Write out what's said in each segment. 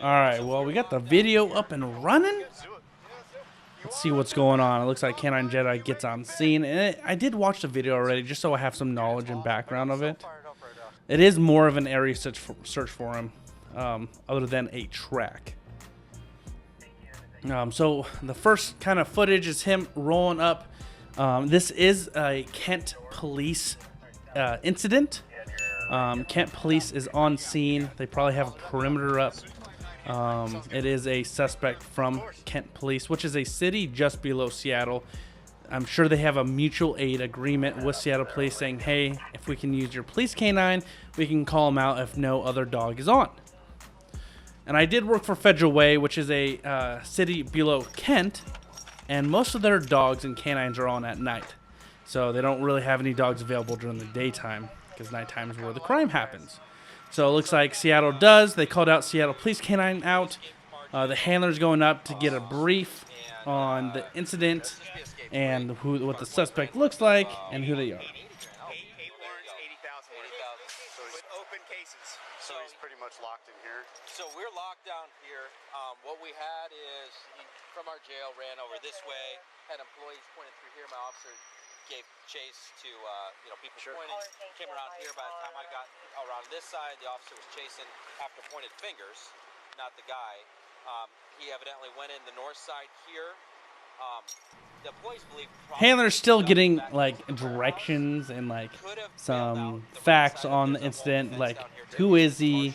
Alright, well, we got the video up and running. Let's see what's going on. It looks like K9 Jedi gets on scene. And I did watch the video already, just so I have some knowledge and background of it. It is more of an area search for him, other than a track. So the first kind of footage is him rolling up. This is a Kent police incident. Kent police is on scene. They probably have a perimeter up. It is a suspect from Kent police, which is a city just below Seattle. I'm sure they have a mutual aid agreement with Seattle police saying, hey, if we can use your police canine, we can call them out if no other dog is on. And I did work for Federal Way, which is a city below Kent, and most of their dogs and canines are on at night. So they don't really have any dogs available during the daytime, because nighttime is where the crime happens. So it looks like Seattle does. They called out Seattle police canine out. The handler's going up to get a brief on the incident and what the suspect looks like and who they are. So he's pretty much locked in here. So we're locked down here. What we had is he, from our jail, ran over this way, had employees pointed through here. My officer gave chase to people pointing, came around here. By the time I got around this side, the officer was chasing after pointed fingers, not the guy. He evidently went in the north side here. The employees believe Handler's still getting like directions and like some facts on the incident, like who is he,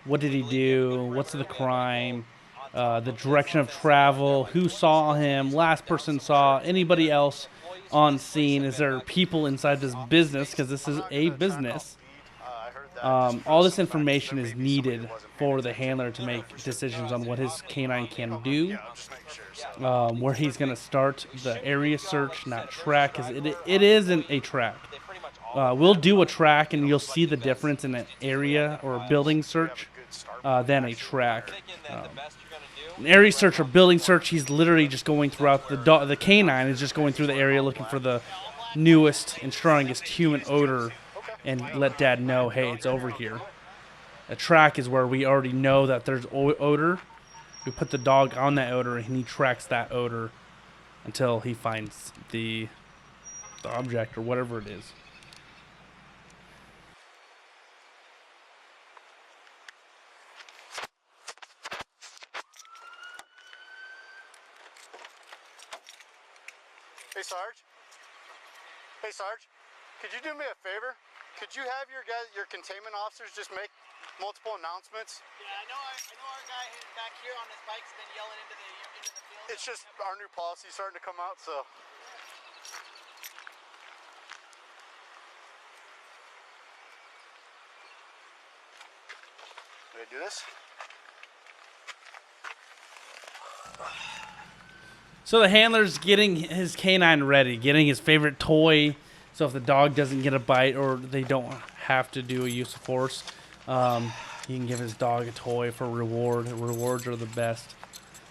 what did he do, what's the crime, the direction of travel, who saw him, last person saw, anybody else on scene, is there people inside this business, because this is a business. All this information is needed for the handler to make decisions on what his canine can do, where he's going to start the area search, not track, because it isn't a track. We'll do a track and you'll see the difference in an area or a building search than a track. An area search or building search, he's literally just going throughout the canine is just going through the area looking for the newest and strongest human odor and let dad know, hey, it's over here. A track is where we already know that there's odor. We put the dog on that odor and he tracks that odor until he finds the object or whatever it is. Hey Sarge. Hey Sarge. Could you do me a favor? Could you have your containment officers just make multiple announcements? Yeah, I know our guy who's back here on his bike's been yelling into the field. It's just our new policy starting to come out, so. Did I do this? So the handler's getting his canine ready, getting his favorite toy. So if the dog doesn't get a bite or they don't have to do a use of force, he can give his dog a toy for reward. Rewards are the best.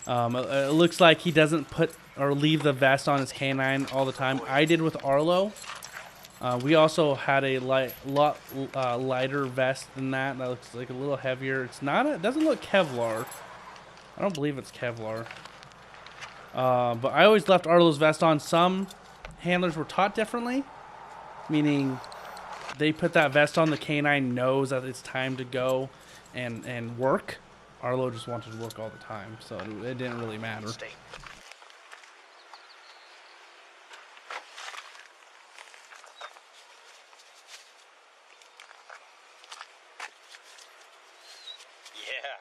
It looks like he doesn't put or leave the vest on his canine all the time. I did with Arlo. We also had a lot lighter vest than that. That looks like a little heavier. It's not. It doesn't look Kevlar. I don't believe it's Kevlar. But I always left Arlo's vest on. Some handlers were taught differently, meaning they put that vest on, the canine knows that it's time to go and work. Arlo just wanted to work all the time, so it didn't really matter. Yeah,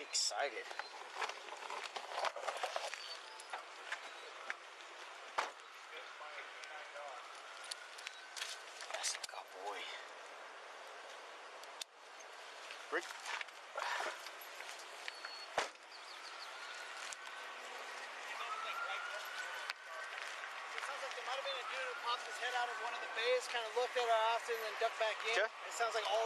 excited. That's a good boy. Rick. Popped his head out of one of the bays, kind of looked at our officer, and then ducked back in. Okay. It sounds like all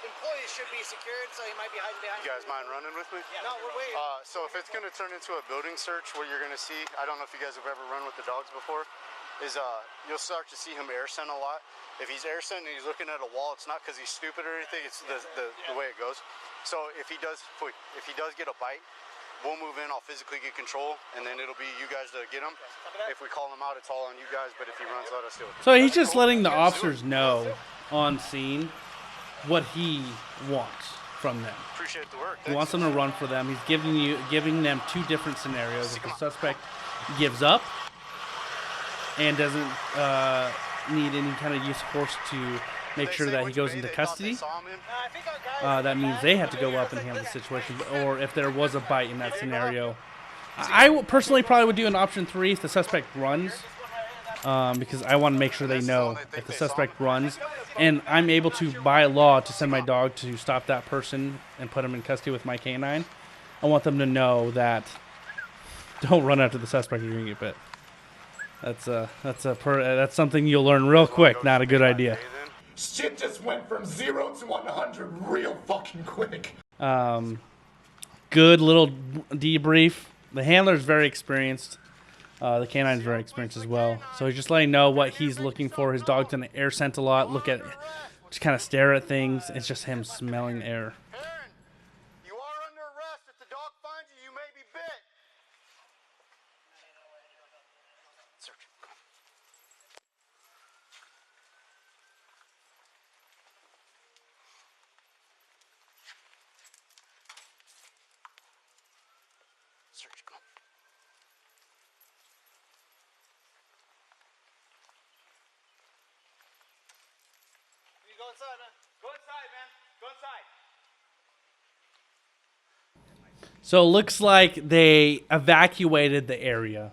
employees should be secured, so he might be hiding behind. You guys mind running with me? Yeah. No, we're waiting. So if it's going to turn into a building search, what you're going to see, I don't know if you guys have ever run with the dogs before. is you'll start to see him air scent a lot. If he's air scent and he's looking at a wall, it's not because he's stupid or anything. It's the way it goes. So if he does get a bite, we'll move in. I'll physically get control, and then it'll be you guys to get him. If we call him out, it's all on you guys. But if he runs, let us do it. So he's just letting the officers know on scene what he wants from them. Appreciate the work. He wants them to run for them. He's giving them two different scenarios. If the suspect gives up and doesn't need any kind of use of force to make sure that he goes into custody, that means they have to go up and handle the situation. Or if there was a bite in that scenario, I personally probably would do an option 3 if the suspect runs, because I want to make sure they know if the suspect runs, and I'm able to, by law, to send my dog to stop that person and put him in custody with my K9. I want them to know that don't run after the suspect, you're gonna get bit. That's something you'll learn real quick. Not a good idea. Shit just went from 0 to 100 real fucking quick. Good little debrief. The handler's very experienced. The K9's very experienced as well. So he's just letting know what he's looking for. His dog's gonna air scent a lot. Just kind of stare at things. It's just him smelling air. Aaron, you are under arrest. If the dog finds you, you may be bit. Search. Search. Go. You go inside, man. Go inside, man. Go inside. So it looks like they evacuated the area,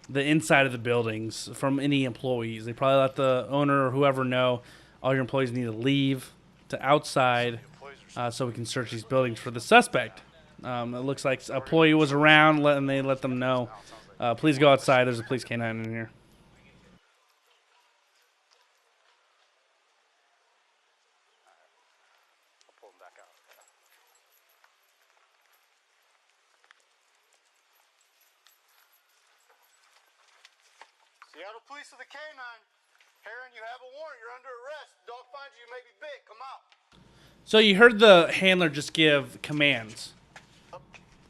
the inside of the buildings, from any employees. They probably let the owner or whoever know all your employees need to leave to outside so we can search these buildings for the suspect. It looks like an employee was around, and they let them know, please go outside. There's a police K9 in here. I'll pull him back out. Seattle Police with the K9. Heron, you have a warrant. You're under arrest. Dog finds you, you may be bit. Come out. So you heard the handler just give commands.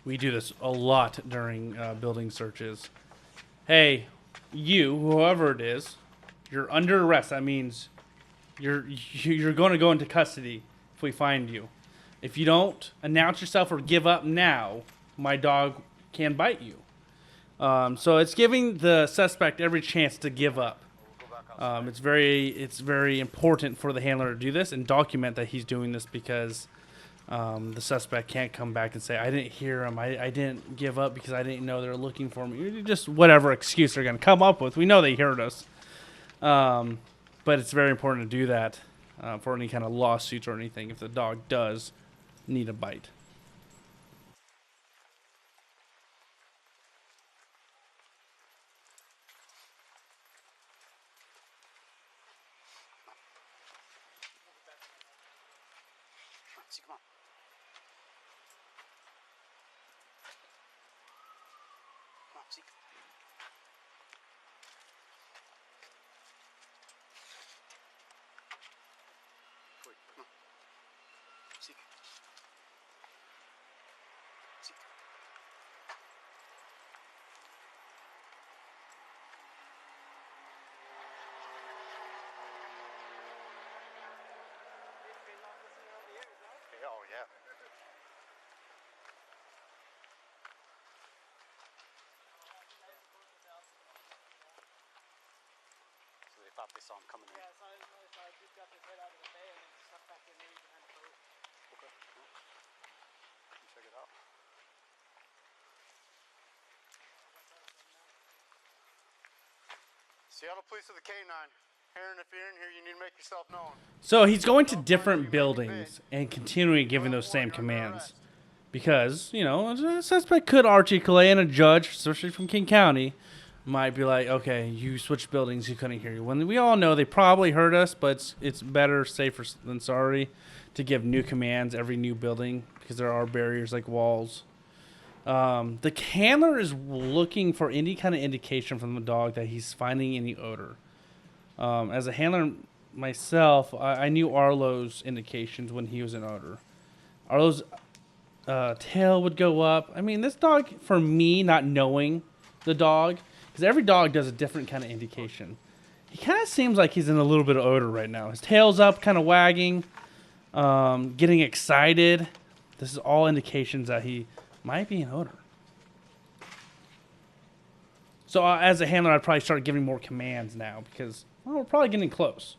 We do this a lot during building searches. Hey, you, whoever it is, you're under arrest. That means you're going to go into custody if we find you. If you don't announce yourself or give up now, my dog can bite you. So it's giving the suspect every chance to give up. It's very important for the handler to do this and document that he's doing this, because the suspect can't come back and say, I didn't hear him, I didn't give up because I didn't know they were looking for me. Just whatever excuse they're going to come up with. We know they heard us. But it's very important to do that for any kind of lawsuits or anything if the dog does need a bite. See, come on. Come on, see. Wait, come on. See. See. Oh, yeah. So they thought they saw him coming in. Yeah, so I just got his head out of the bay and then stuck back in there behind the boat. Okay. Well, check it out. Seattle Police with the K9. Aaron, if you're in here, you need to make yourself known. So he's going to different buildings and continuing giving those same commands. Because, you know, a suspect could articulate, and a judge, especially from King County, might be like, okay, you switched buildings, you couldn't hear you. When we all know they probably heard us, but it's better safer than sorry to give new commands every new building, because there are barriers like walls The handler is looking for any kind of indication from the dog that he's finding any odor. As a handler myself, I knew Arlo's indications when he was in odor. Arlo's tail would go up. I mean, this dog, for me, not knowing the dog, because every dog does a different kind of indication. He kind of seems like he's in a little bit of odor right now. His tail's up, kind of wagging, getting excited. This is all indications that he might be in odor. So as a handler, I'd probably start giving more commands now because, well, we're probably getting close.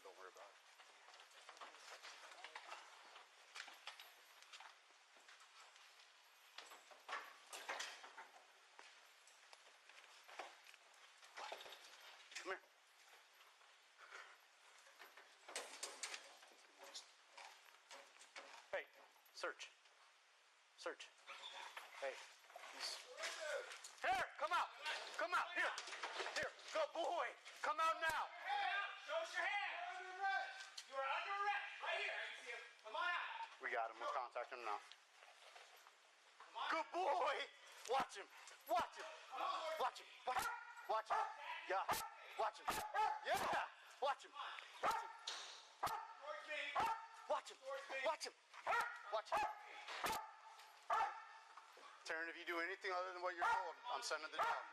Don't worry about it. Come here. Hey, search. Search. Hey. Here, come out. Come out. Here. Here. Good boy. Come out now. Show us your hand. You are under arrest. Right here. I can see him. Come on out. We got him. We'll contact him now. Good boy. Watch him. Watch him. Watch him. Watch him. Watch him. Yeah. Watch him. Yeah. Watch him. Watch him. Towards me. Watch him. Watch him. Watch him. Taryn, if you do anything other than what you're told, I'm sending the dog.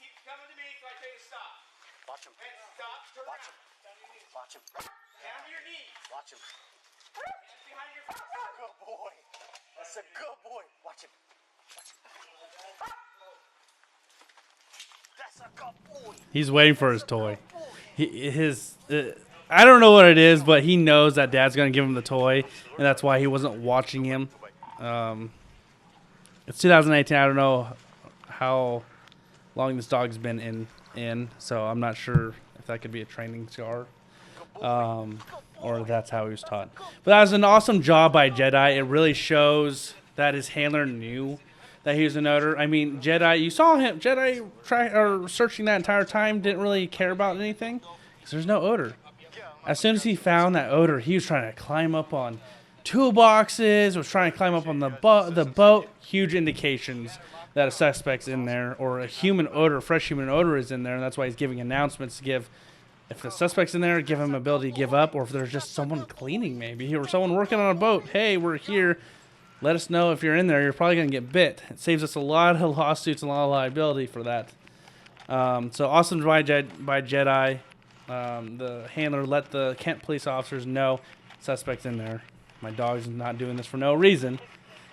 Keep coming to me so I tell you to stop. Watch him. And stop. Turn Watch him. around. Watch him. Down to your knees. Watch him. Hands behind your back. Good boy. That's a good boy. Watch him. That's a good boy. He's waiting for his toy. I don't know what it is, but he knows that Dad's gonna give him the toy, and that's why he wasn't watching him. It's 2018. I don't know how long this dog's been in, so I'm not sure if that could be a training scar, or that's how he was taught. But that was an awesome job by Jedi. It really shows that his handler knew that he was an odor. I mean, Jedi, you saw him. Jedi searching that entire time, didn't really care about anything because there's no odor. As soon as he found that odor, he was trying to climb up on toolboxes, was trying to climb up on the boat. Huge indications that a suspect's in there, or a human odor, fresh human odor is in there, and that's why he's giving announcements to give. If the suspect's in there, give him ability to give up, or if there's just someone cleaning maybe, or someone working on a boat. Hey, we're here. Let us know if you're in there. You're probably going to get bit. It saves us a lot of lawsuits and a lot of liability for that. So awesome by Jedi. The handler let the Kent police officers know suspect's in there. My dog's not doing this for no reason.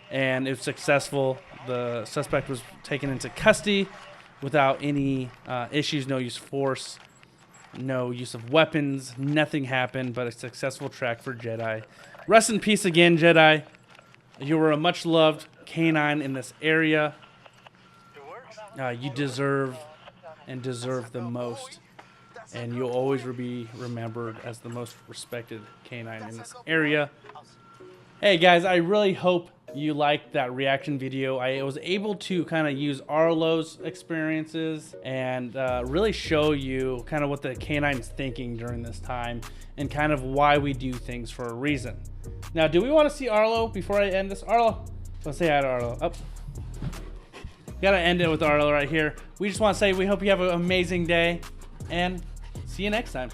And it was successful. The suspect was taken into custody without any issues, no use of force, no use of weapons. Nothing happened, but a successful track for Jedi. Rest in peace again, Jedi. You were a much-loved canine in this area. You deserve the most. And you'll always be remembered as the most respected canine in this area. Hey guys, I really hope you liked that reaction video. I was able to kind of use Arlo's experiences and really show you kind of what the canine's thinking during this time and kind of why we do things for a reason. Now, do we want to see Arlo before I end this? Arlo, let's say hi to Arlo. Up. Gotta end it with Arlo right here. We just want to say we hope you have an amazing day and see you next time.